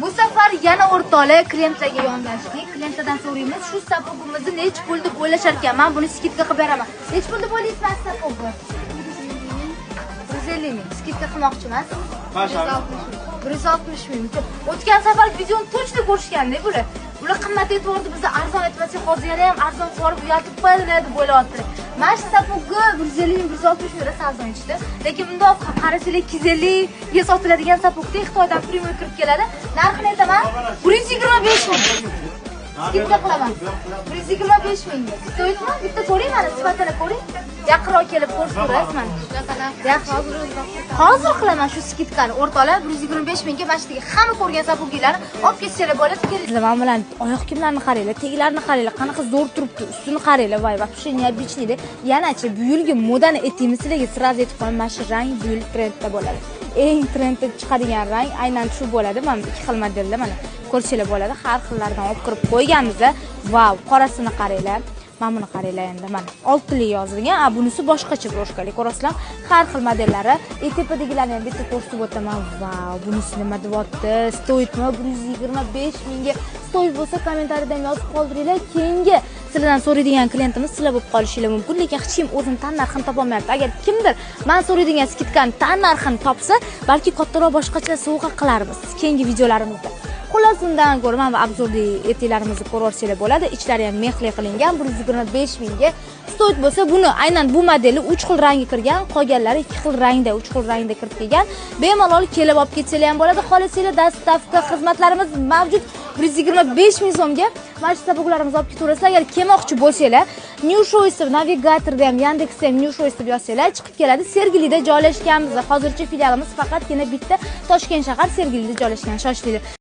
Bu safar yana o'rtoqlar klientlarga yondashdik. Klientlardan so'raymiz, shu sapogimizni necha pul deb o'ylashar ekan. Men buni skidka qilib beraman. Necha pul deb o'ylaysiz sapogni? 150 ming. Skidka qilmoqchiman. 160 ming. O'tgan safar videoni точно ko'rishganda bular. Ular qimmat aytvordi, bizda arzon aytmasa hozir yana ham arzon qilib uyatib qo'yadilar deb o'ylayapti. Mana shu sapogga 150 ming, 160 ming rosa arzon ichdi. Lekin bundoq qarasanglar 250 ga sotiladigan sapogda Xitoydan primoy kirib keladi. Narxini aytaman, 125 ming. Skidka qilaman. 125 ming. Stoyitmi? Bitta ko'ring, mana sifatini ko'ring. Yaqinroq kelib ko'rasiz mana. Hozir qilaman shu skidkani. O'rtoqlar 125 mingga mana shu hamma ko'rgan sapoglarni olib ketishlar bo'ladi. Mana bilan oyoq kiyimlarini qaranglar, teglarini qaranglar, qanaqa zo'r turibdi. Ustini qaranglar, voy, вообще необычный. Yanachi bu yilgi modani aytaymi sizlarga sразу aytib qo'yaman, mana shu rang bu yil trendda bo'ladi. Eng trendda chiqadigan rang aynan shu bo'ladi. Mana ikki xil modelda mana ko'rishlar bo'ladi. Har xillardan olib kirib qo'yganmiz-da. Vau, qorasini qaranglar. Mana buni qaranglar endi. Mana 6 li yozilgan. Bunisi boshqacha broshkali. Ko'rasizlar, har xil modellari. Tepadagilarni ham bitta ko'rsatib o'taman. Vau, bunisi nima deyapti? Stoyitmi? 125 mingga stoyit bo'lsa kommentariyada yozib qoldiringlar. Keyingi sizlardan so'raydigan klientimiz sizlar bo'lib qolishingiz mumkin, lekin hech kim o'zini tan narxini topa olmayapti. Agar kimdir men so'raydigan skidkani tan narxini topsa, balki kattaroq boshqacha sovg'a qilarmiz keyingi videolarimizda. Xullas, undan ko'ra mana bu obzorli etiklarimizni ko'rib bo'ladi. Ichlari ham mexli qilingan, 125 mingga stoyit bo'lsa, buni aynan bu modeli 3 xil rangi kirgan, qolganlari 2 xil rangda, 3 xil rangda kirib kelgan. Bemalol kelib olib ketsanglar ham bo'ladi. Xohlasanglar dastavka xizmatlarimiz mavjud. 125 ming so'mga mana shu sapoglarimizni olib ketaverasizlar. Agar kelmoqchi bo'lsanglar, New Choice navigatorda ham, Yandexda ham New Choice deb yozsanglar chiqib keladi. Sergelida joylashganmiz. Hozircha filialimiz faqatgina bitta Toshkent shahar Sergelida joylashgan. Shoshilinglar.